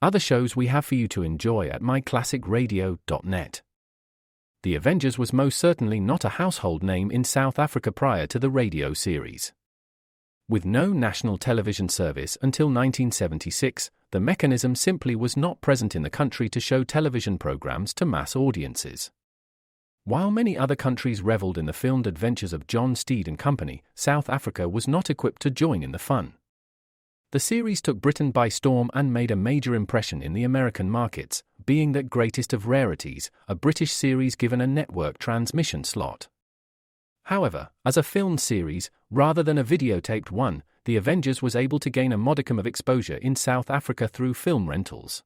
Other shows we have for you to enjoy at myclassicradio.net. The Avengers was most certainly not a household name in South Africa prior to the radio series. With no national television service until 1976, the mechanism simply was not present in the country to show television programs to mass audiences. While many other countries reveled in the filmed adventures of John Steed and company, South Africa was not equipped to join in the fun. The series took Britain by storm and made a major impression in the American markets, being that greatest of rarities, a British series given a network transmission slot. However, as a filmed series, rather than a videotaped one, The Avengers was able to gain a modicum of exposure in South Africa through film rentals.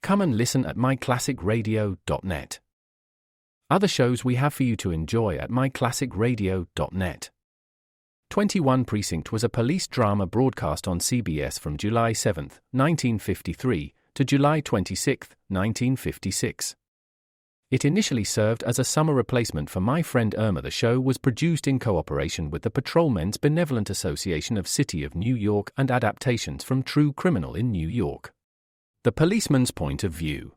Come and listen at myclassicradio.net. Other shows we have for you to enjoy at myclassicradio.net. 21 Precinct was a police drama broadcast on CBS from July 7, 1953, to July 26, 1956. It initially served as a summer replacement for My Friend Irma. The show was produced in cooperation with the Patrolmen's Benevolent Association of City of New York and adaptations from True Criminal in New York. The Policeman's Point of View.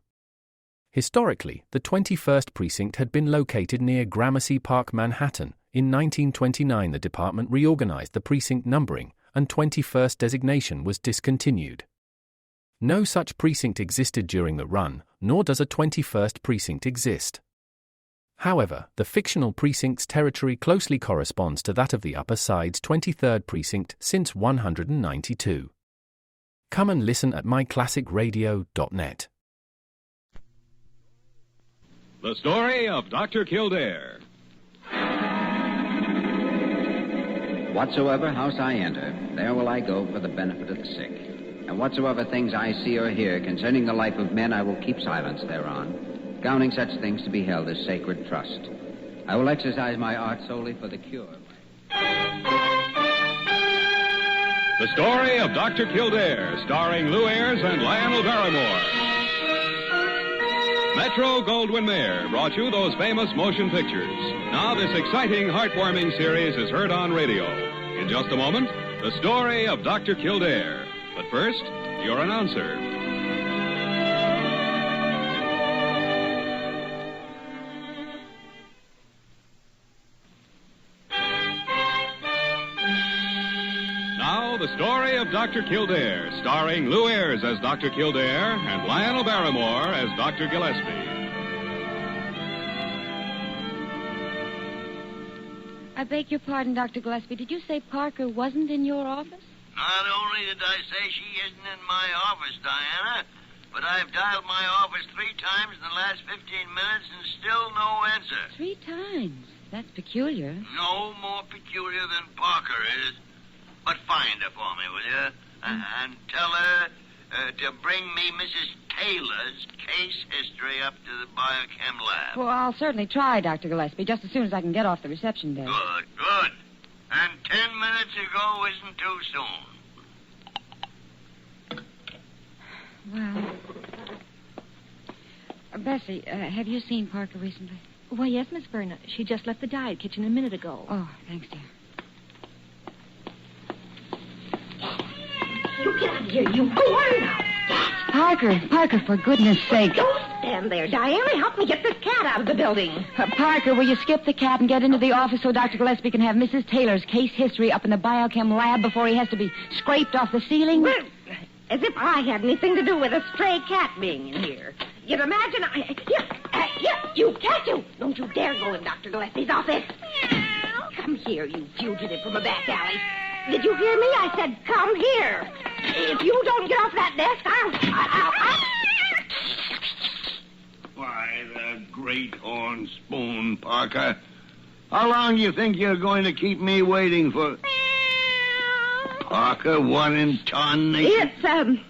Historically, the 21st Precinct had been located near Gramercy Park, Manhattan. In 1929 the department reorganized the precinct numbering, and 21st designation was discontinued. No such precinct existed during the run, nor does a 21st precinct exist. However, the fictional precinct's territory closely corresponds to that of the Upper Side's 23rd precinct since 192. Come and listen at myclassicradio.net. The Story of Dr. Kildare. Whatsoever house I enter, there will I go for the benefit of the sick. And whatsoever things I see or hear concerning the life of men, I will keep silence thereon, counting such things to be held as sacred trust. I will exercise my art solely for the cure. The Story of Dr. Kildare, starring Lou Ayres and Lionel Barrymore. Metro-Goldwyn-Mayer brought you those famous motion pictures. Now this exciting, heartwarming series is heard on radio. In just a moment, the Story of Dr. Kildare. But first, your announcer. Now, the Story of Dr. Kildare, starring Lou Ayres as Dr. Kildare and Lionel Barrymore as Dr. Gillespie. I beg your pardon, Dr. Gillespie. Did you say Parker wasn't in your office? Not only did I say she isn't in my office, Diana, but I've dialed my office 3 times in the last 15 minutes and still no answer. 3 times? That's peculiar. No more peculiar than Parker is. But find her for me, will you? And tell her to bring me Mrs. Taylor's case history up to the biochem lab. Well, I'll certainly try, Dr. Gillespie, just as soon as I can get off the reception desk. Good, good. And 10 minutes ago isn't too soon. Well, Bessie, have you seen Parker recently? Why, yes, Miss Verna. She just left the diet kitchen a minute ago. Oh, thanks, dear. You get out of here. You go on now. Parker, for goodness sake. Don't stand there, Diana. Help me get this cat out of the building. Parker, will you skip the cat and get into the office so Dr. Gillespie can have Mrs. Taylor's case history up in the biochem lab before he has to be scraped off the ceiling? Well, as if I had anything to do with a stray cat being in here. You'd imagine you cat, you. Don't you dare go in Dr. Gillespie's office. Come here, you fugitive from a back alley. Did you hear me? I said, come here. If you don't get off that desk, I'll... Why, the great horn spoon, Parker. How long do you think you're going to keep me waiting for... Parker, what in tarnation?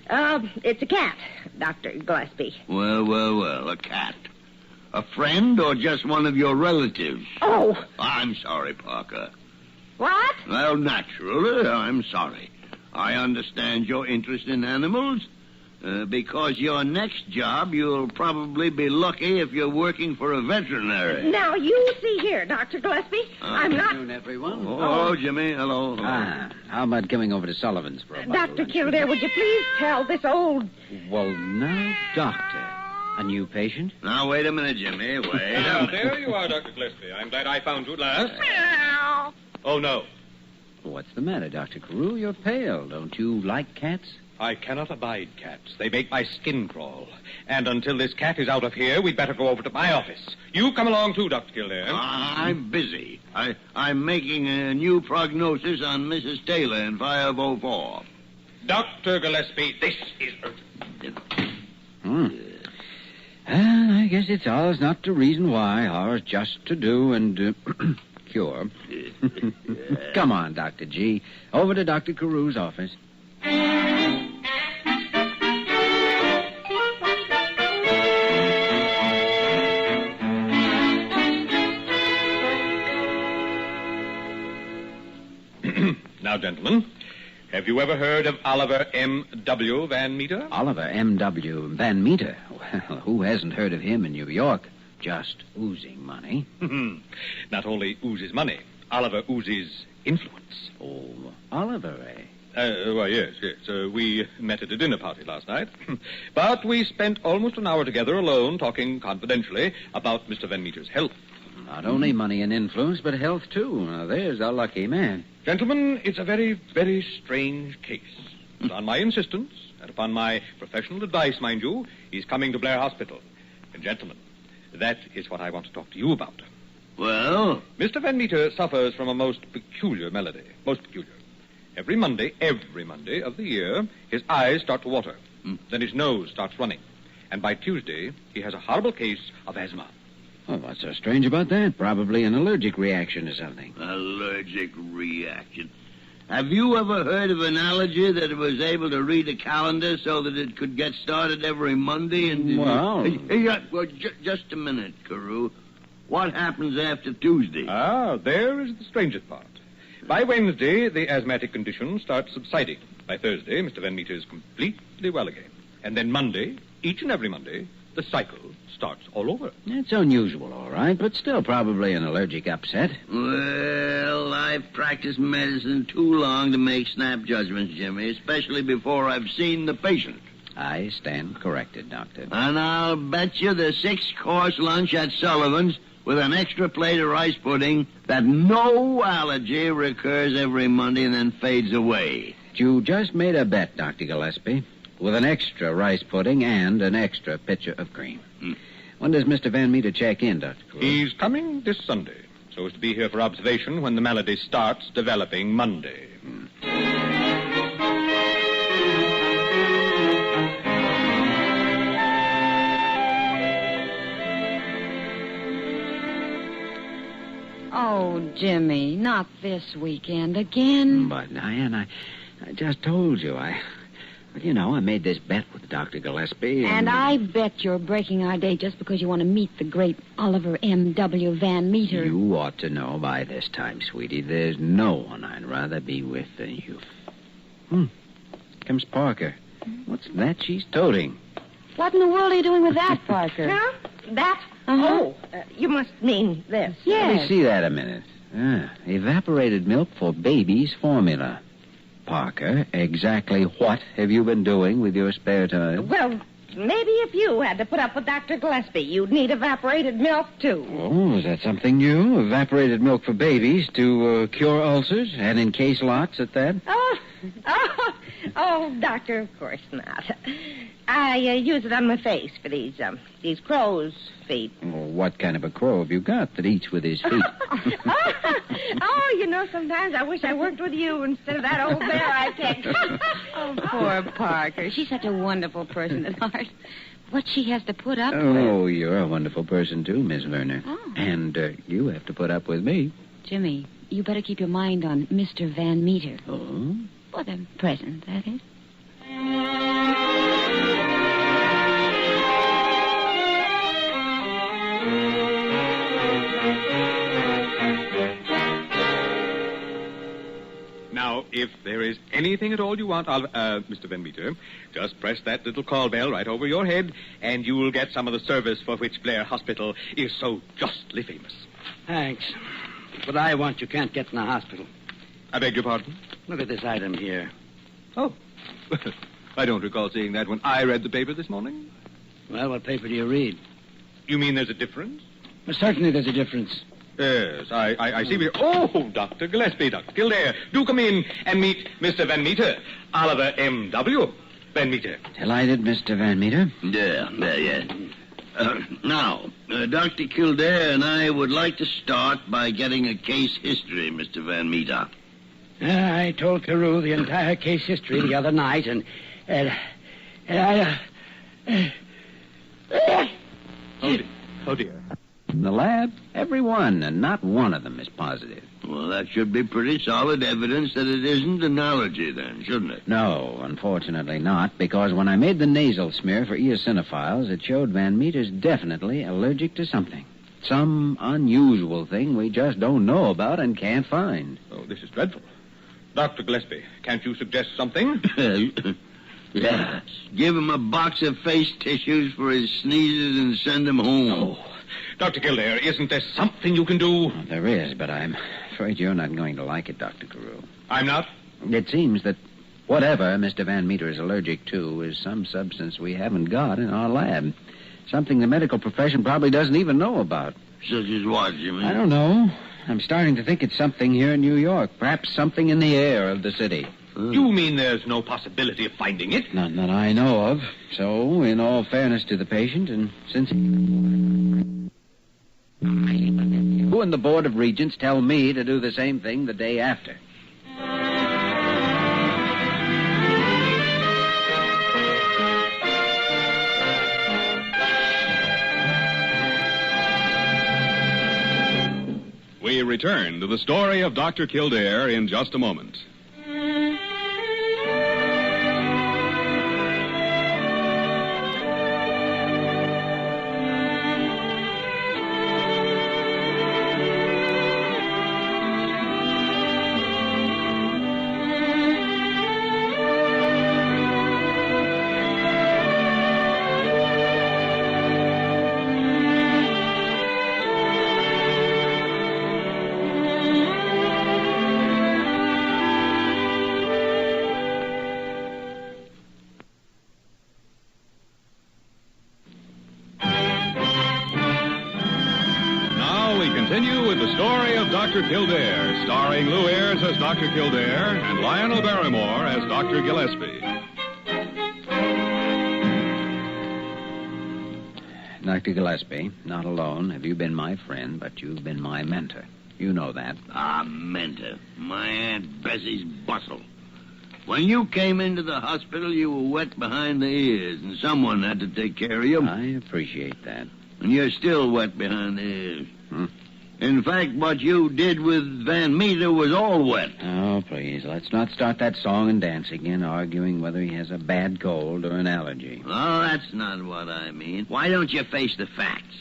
It's a cat, Dr. Gillespie. Well, a cat. A friend or just one of your relatives? Oh. I'm sorry, Parker. What? Well, naturally, I'm sorry. I understand your interest in animals. Because your next job, you'll probably be lucky if you're working for a veterinary. Now, you see here, Dr. Gillespie. I'm not... Good afternoon, everyone. Oh, Jimmy, hello. How about coming over to Sullivan's for a bottle of Dr. lunch? Kildare, would you please tell this old... Well, now, Doctor. A new patient? Now, wait a minute, Jimmy. Wait a Ah, minute. there you are, Dr. Gillespie. I'm glad I found you at last. Oh, no. What's the matter, Dr. Carew? You're pale. Don't you like cats? I cannot abide cats. They make my skin crawl. And until this cat is out of here, we'd better go over to my office. You come along, too, Dr. Kildare. I'm busy. I'm making a new prognosis on Mrs. Taylor in 504. Dr. Gillespie, this is urgent. I guess it's ours not to reason why, ours just to do and cure. Come on, Dr. G. Over to Dr. Carew's office. Now, gentlemen, have you ever heard of Oliver M.W. Van Meter? Oliver M.W. Van Meter. Well, who hasn't heard of him in New York? Just oozing money. Not only oozes money, Oliver oozes influence. Oh, Oliver, eh? Well, yes. We met at a dinner party last night. But we spent almost an hour together alone talking confidentially about Mr. Van Meter's health. Not only money and influence, but health, too. Now, there's a lucky man. Gentlemen, it's a very, very strange case. But on my insistence, and upon my professional advice, mind you, he's coming to Blair Hospital. And, gentlemen, that is what I want to talk to you about. Well? Mr. Van Meter suffers from a most peculiar malady. Most peculiar. Every Monday of the year, his eyes start to water. Then his nose starts running. And by Tuesday, he has a horrible case of asthma. Oh, what's so strange about that? Probably an allergic reaction or something. Allergic reaction. Have you ever heard of an allergy that was able to read a calendar so that it could get started every Monday? And Well... Just a minute, Carew. What happens after Tuesday? Ah, there is the strangest part. By Wednesday, the asthmatic condition starts subsiding. By Thursday, Mr. Van Meter is completely well again. And then Monday, each and every Monday, the cycle starts all over. It's unusual, all right, but still probably an allergic upset. Well, I've practiced medicine too long to make snap judgments, Jimmy, especially before I've seen the patient. I stand corrected, Doctor. And I'll bet you the 6-course lunch at Sullivan's with an extra plate of rice pudding that no allergy recurs every Monday and then fades away. You just made a bet, Dr. Gillespie, with an extra rice pudding and an extra pitcher of cream. When does Mr. Van Meter check in, Dr. Carew? He's coming this Sunday, so as to be here for observation when the malady starts developing Monday. Oh, Jimmy, not this weekend again. But, Diane, I just told you, I made this bet with Dr. Gillespie. And I bet you're breaking our date just because you want to meet the great Oliver M.W. Van Meter. You ought to know by this time, sweetie. There's no one I'd rather be with than you. Comes Parker. What's that she's toting? What in the world are you doing with that, Parker? Huh? That? Uh-huh. Oh, you must mean this. Let me Yes. see that a minute. Evaporated milk for babies formula. Parker, exactly what have you been doing with your spare time? Well, maybe if you had to put up with Dr. Gillespie, you'd need evaporated milk, too. Oh, is that something new? Evaporated milk for babies to cure ulcers and encase lots at that? Oh, Doctor, of course not. I use it on my face for these crow's feet. Well, what kind of a crow have you got that eats with his feet? Sometimes I wish I worked with you instead of that old bear I picked. Oh, poor Parker. She's such a wonderful person at heart. What she has to put up with. Oh, you're a wonderful person, too, Miss Werner. Oh. And you have to put up with me. Jimmy, you better keep your mind on Mr. Van Meter. Oh? For the present, that is. Now, if there is any anything at all you want, Mr. Van Meter, just press that little call bell right over your head, and you will get some of the service for which Blair Hospital is so justly famous. Thanks. What I want you can't get in the hospital. I beg your pardon? Look at this item here. Oh. I don't recall seeing that when I read the paper this morning. Well, what paper do you read? You mean there's a difference? Well, certainly there's a difference. Yes, I see. Oh, Dr. Gillespie, Dr. Kildare, do come in and meet Mr. Van Meter, Oliver M.W. Van Meter. Delighted, Mr. Van Meter. Yeah. Now, Dr. Kildare and I would like to start by getting a case history, Mr. Van Meter. I told Carew the entire case history the other night, and Oh, dear. In the lab, everyone, and not one of them is positive. Well, that should be pretty solid evidence that it isn't an allergy, then, shouldn't it? No, unfortunately not, because when I made the nasal smear for eosinophiles, it showed Van Meter's definitely allergic to something. Some unusual thing we just don't know about and can't find. Oh, this is dreadful. Dr. Gillespie, can't you suggest something? Yes. Give him a box of face tissues for his sneezes and send him home. Oh, Dr. Kildare, isn't there something you can do? Well, there is, but I'm afraid you're not going to like it, Dr. Carew. I'm not? It seems that whatever Mr. Van Meter is allergic to is some substance we haven't got in our lab. Something the medical profession probably doesn't even know about. Such as what, Jimmy? I don't know. I'm starting to think it's something here in New York. Perhaps something in the air of the city. You mean there's no possibility of finding it? None that I know of. So, in all fairness to the patient, and since you and the Board of Regents tell me to do the same thing the day after. We return to the story of Dr. Kildare in just a moment. Continue with the story of Dr. Kildare, starring Lou Ayres as Dr. Kildare and Lionel Barrymore as Dr. Gillespie. Dr. Gillespie, not alone have you been my friend, but you've been my mentor. You know that. Ah, mentor. My Aunt Bessie's bustle. When you came into the hospital, you were wet behind the ears, and someone had to take care of you. I appreciate that. And you're still wet behind the ears. In fact, what you did with Van Meter was all wet. Oh, please, let's not start that song and dance again, arguing whether he has a bad cold or an allergy. Oh, that's not what I mean. Why don't you face the facts?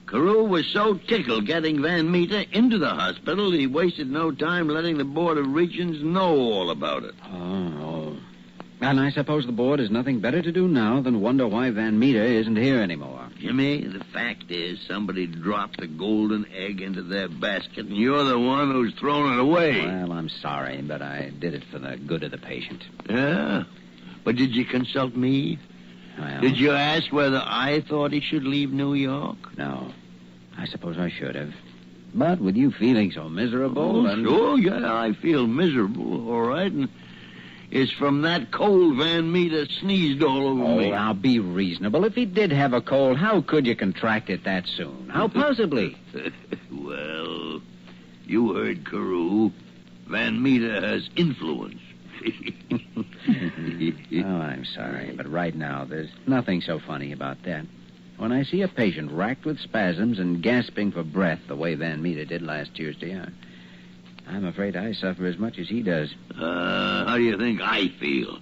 Carew was so tickled getting Van Meter into the hospital, he wasted no time letting the Board of Regents know all about it. Oh. And I suppose the board has nothing better to do now than wonder why Van Meter isn't here anymore. Jimmy, the fact is somebody dropped a golden egg into their basket, and you're the one who's thrown it away. Well, I'm sorry, but I did it for the good of the patient. Yeah? But did you consult me? Well, Did you ask whether I thought he should leave New York? No. I suppose I should have. But with you feeling so miserable... Sure, yeah, I feel miserable, all right, and it's from that cold Van Meter sneezed all over me. Oh, now be reasonable. If he did have a cold, how could you contract it that soon? How possibly? Well, you heard Carew. Van Meter has influence. Oh, I'm sorry, but right now there's nothing so funny about that. When I see a patient racked with spasms and gasping for breath the way Van Meter did last Tuesday, I'm afraid I suffer as much as he does. How do you think I feel?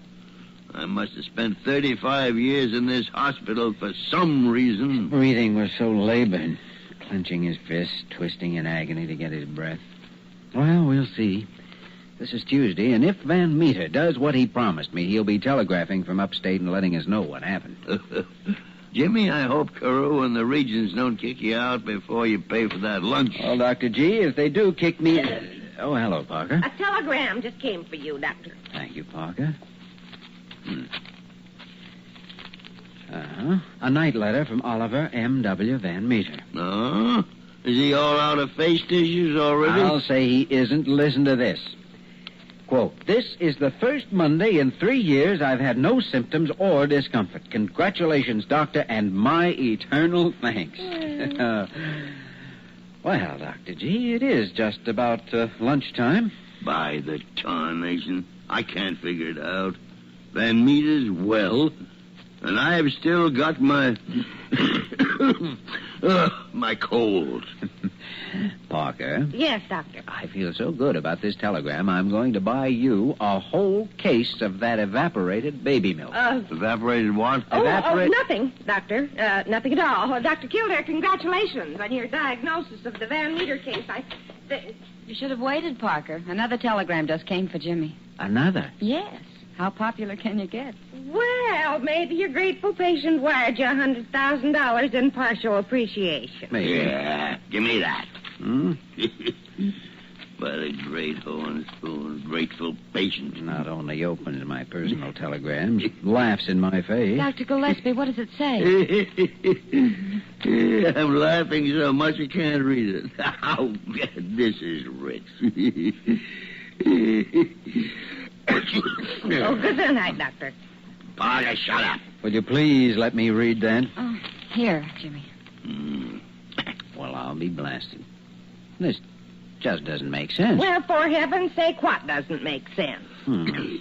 I must have spent 35 years in this hospital for some reason. Breathing was so labored, clenching his fists, twisting in agony to get his breath. Well, we'll see. This is Tuesday, and if Van Meter does what he promised me, he'll be telegraphing from upstate and letting us know what happened. Jimmy, I hope Carew and the Regents don't kick you out before you pay for that lunch. Well, Dr. G, if they do kick me... Oh, hello, Parker. A telegram just came for you, Doctor. Thank you, Parker. A night letter from Oliver M.W. Van Meter. Oh? Is he all out of face tissues already? I'll say he isn't. Listen to this. Quote, this is the first Monday in 3 years I've had no symptoms or discomfort. Congratulations, Doctor, and my eternal thanks. Well, Dr. G, it is just about lunchtime. By the tarnation, I can't figure it out. Van Meter's well, and I've still got my... my cold. Parker. Yes, Doctor. I feel so good about this telegram, I'm going to buy you a whole case of that evaporated baby milk. Evaporated what? Nothing, Doctor. Nothing at all. Dr. Kildare, congratulations on your diagnosis of the Van Meter case. You should have waited, Parker. Another telegram just came for Jimmy. Another? Yes. How popular can you get? Well, maybe your grateful patient wired you $100,000 in partial appreciation. Maybe. Yeah, give me that. Hmm? By the great horn spoon, grateful patient. Not only opens my personal telegrams, laughs in my face. Dr. Gillespie, what does it say? I'm laughing so much I can't read it. Oh, this is rich. Oh, good night, Doctor. Parker, shut up. Will you please let me read that? Oh, here, Jimmy. Well, I'll be blasted. This just doesn't make sense. Well, for heaven's sake, what doesn't make sense?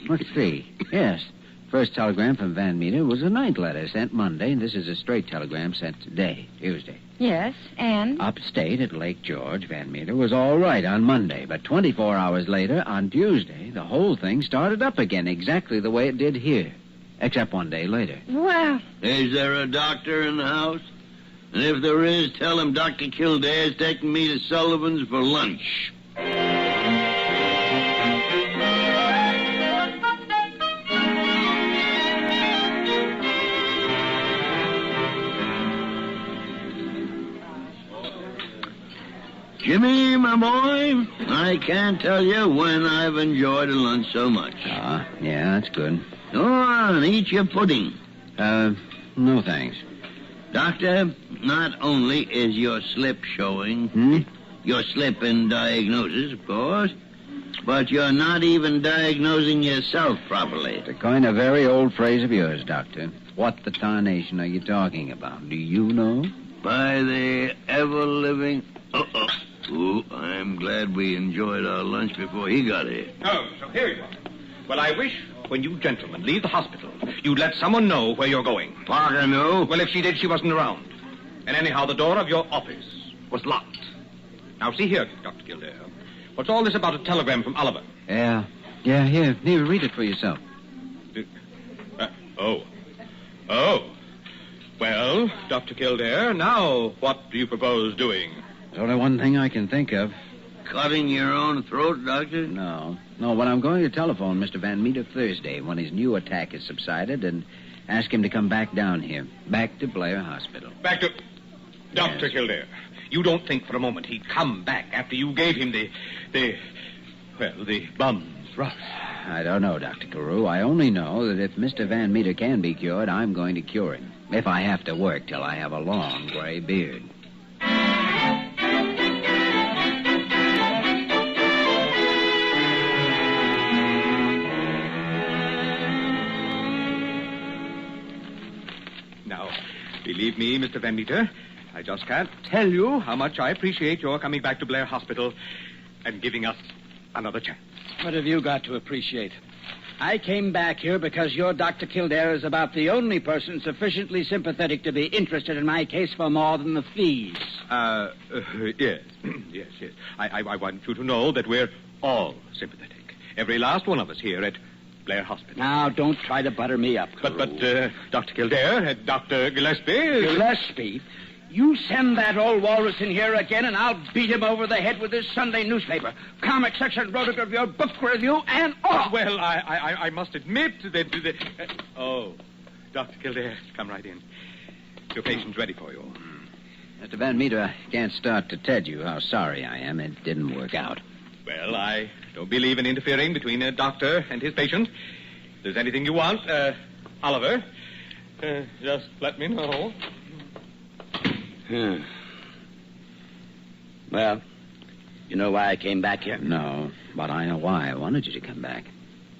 Let's see. Yes. First telegram from Van Meter was a night letter sent Monday, and this is a straight telegram sent today, Tuesday. Yes, and? Upstate at Lake George, Van Meter was all right on Monday, but 24 hours later, on Tuesday, the whole thing started up again exactly the way it did here, except 1 day later. Well... Is there a doctor in the house? And if there is, tell him Dr. Kildare's taking me to Sullivan's for lunch. Jimmy, my boy, I can't tell you when I've enjoyed a lunch so much. Yeah, that's good. Go on, eat your pudding. No thanks. Doctor, not only is your slip showing, your slip in diagnosis, of course, but you're not even diagnosing yourself properly. It's a kind of very old phrase of yours, Doctor. What the tarnation are you talking about? Do you know? By the ever-living... Ooh, I'm glad we enjoyed our lunch before he got here. Oh, so here you are. Well, I wish when you gentlemen leave the hospital, you'd let someone know where you're going. Parker knew. Well, if she did, she wasn't around. And anyhow, the door of your office was locked. Now, see here, Dr. Kildare. What's all this about a telegram from Oliver? Yeah, here, read it for yourself. Oh. Well, Dr. Kildare, now what do you propose doing? There's only one thing I can think of. Cutting your own throat, Doctor? No, but I'm going to telephone Mr. Van Meter Thursday when his new attack has subsided and ask him to come back down here, back to Blair Hospital. Back to... Dr. Kildare, you don't think for a moment he'd come back after you gave him the bum's rush? I don't know, Dr. Carew. I only know that if Mr. Van Meter can be cured, I'm going to cure him. If I have to work till I have a long gray beard. Now, believe me, Mr. Van Meter, I just can't tell you how much I appreciate your coming back to Blair Hospital and giving us another chance. What have you got to appreciate? I came back here because your Dr. Kildare is about the only person sufficiently sympathetic to be interested in my case for more than the fees. Yes. yes. I want you to know that we're all sympathetic. Every last one of us here at Blair Hospital. Now, don't try to butter me up, But Dr. Kildare, Dr. Gillespie... Gillespie? You send that old walrus in here again, and I'll beat him over the head with this Sunday newspaper. Comic section wrote it of your book review and all. Well, I must admit that... Oh, Dr. Kildare, come right in. Your patient's ready for you. Mr. Van Meter, I can't start to tell you how sorry I am it didn't work out. Well, I don't believe in interfering between a doctor and his patient. If there's anything you want, Oliver, just let me know. Well, you know why I came back here? No, but I know why I wanted you to come back.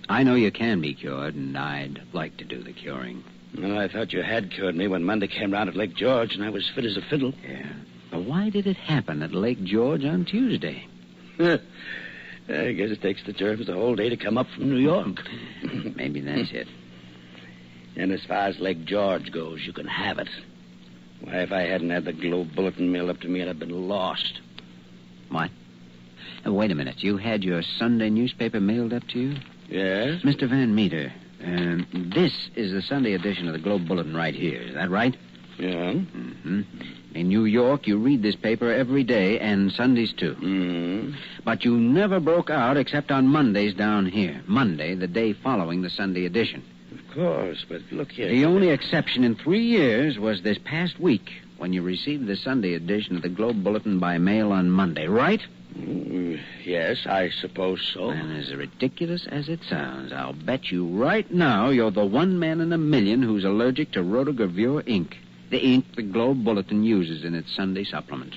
I know you can be cured, and I'd like to do the curing. Well, I thought you had cured me when Monday came round at Lake George, and I was fit as a fiddle. Yeah. But why did it happen at Lake George on Tuesday? I guess it takes the germs the whole day to come up from New York. Maybe that's it. And as far as Lake George goes, you can have it. Why, if I hadn't had the Globe Bulletin mailed up to me, I'd have been lost. What? Wait a minute. You had your Sunday newspaper mailed up to you? Yes? Mr. Van Meter, this is the Sunday edition of the Globe Bulletin right here. Is that right? Yeah. Mm-hmm. In New York, you read this paper every day, and Sundays, too. Mm-hmm. But you never broke out except on Mondays down here. Monday, the day following the Sunday edition. Of course, but look here. The only exception in 3 years was this past week, when you received the Sunday edition of the Globe Bulletin by mail on Monday, right? Yes, I suppose so. And as ridiculous as it sounds, I'll bet you right now you're the one man in a million who's allergic to rotogravure ink. The ink the Globe Bulletin uses in its Sunday supplement.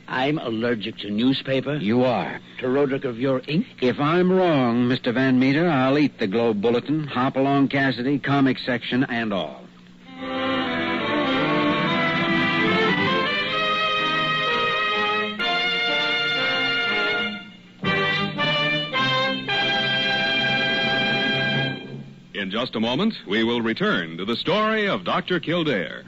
I'm allergic to newspaper? You are. To rotogravure ink? If I'm wrong, Mr. Van Meter, I'll eat the Globe Bulletin, Hopalong Cassidy, comic section, and all. In just a moment, we will return to the story of Dr. Kildare.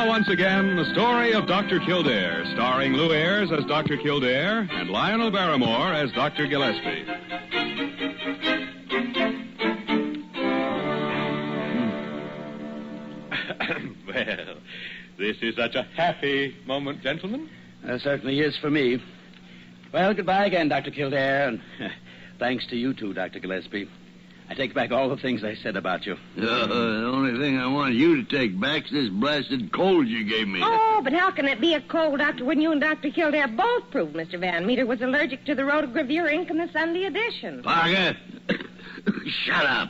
Once again, the story of Dr. Kildare, starring Lou Ayres as Dr. Kildare and Lionel Barrymore as Dr. Gillespie. Well, this is such a happy moment, gentlemen. It certainly is for me. Well, goodbye again, Dr. Kildare, and thanks to you too, Dr. Gillespie. I take back all the things I said about you. The only thing I want you to take back is this blasted cold you gave me. Oh, but how can it be a cold, Doctor, when you and Dr. Kildare both proved Mr. Van Meter was allergic to the rotogravure ink in the Sunday edition? Parker, shut up.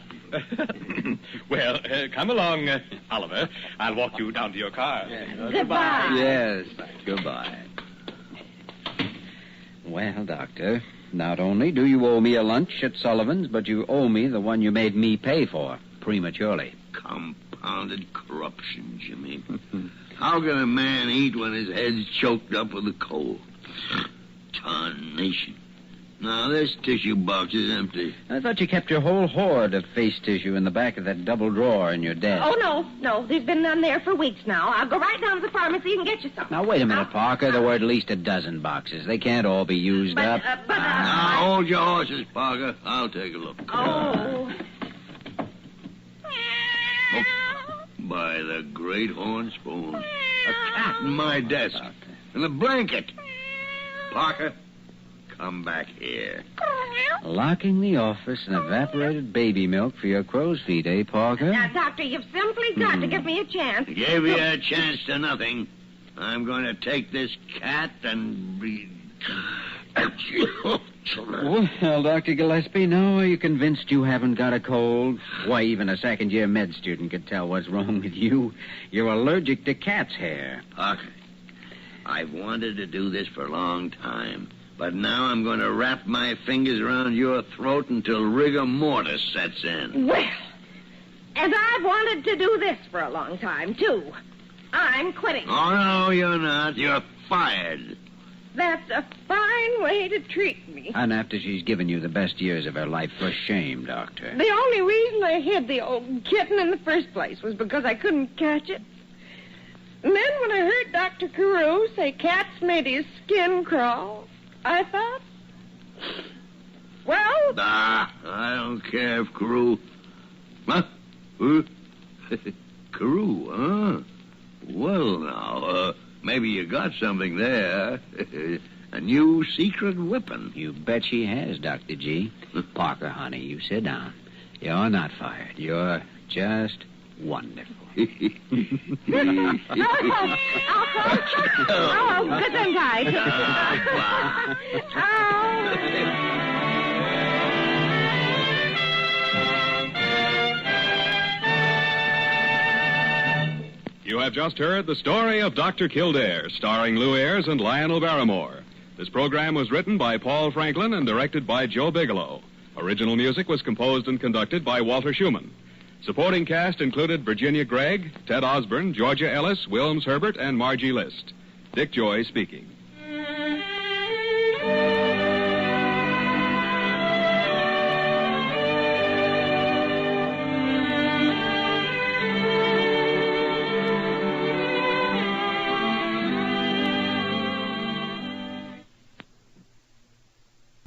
Well, come along, Oliver. I'll walk you down to your car. Goodbye. Yes, goodbye. Well, Doctor, not only do you owe me a lunch at Sullivan's, but you owe me the one you made me pay for prematurely. Compounded corruption, Jimmy. How can a man eat when his head's choked up with a cold? Tarnation. Now, this tissue box is empty. I thought you kept your whole hoard of face tissue in the back of that double drawer in your desk. Oh, no. There's been none there for weeks now. I'll go right down to the pharmacy and get you some. Now, wait a minute, Parker. There were at least a dozen boxes. They can't all be used up. Now, hold your horses, Parker. I'll take a look. Oh. By the great horn spoon. A cat in my desk. And a blanket. Parker, come back here. Locking the office and evaporated baby milk for your crow's feet, eh, Parker? Now, Doctor, you've simply got to give me a chance. Gave you a chance to nothing. I'm going to take this cat and be... Well, Dr. Gillespie, now are you convinced you haven't got a cold? Why, even a second-year med student could tell what's wrong with you. You're allergic to cat's hair. Parker, I've wanted to do this for a long time. But now I'm going to wrap my fingers around your throat until rigor mortis sets in. Well, and I've wanted to do this for a long time, too. I'm quitting. Oh, no, you're not. You're fired. That's a fine way to treat me. And after she's given you the best years of her life, for shame, Doctor. The only reason I hid the old kitten in the first place was because I couldn't catch it. And then when I heard Dr. Carew say cats made his skin crawl, I thought, well... Ah, I don't care if Carew... Huh? Carew, huh? Well, now, maybe you got something there. A new secret weapon. You bet she has, Dr. G. Parker, honey, you sit down. You're not fired. You're just wonderful. Oh, good and tight. You have just heard the story of Dr. Kildare, starring Lou Ayres and Lionel Barrymore. This program was written by Paul Franklin and directed by Joe Bigelow. Original music was composed and conducted by Walter Schumann. Supporting cast included Virginia Gregg, Ted Osborne, Georgia Ellis, Wilms Herbert, and Margie List. Dick Joy speaking.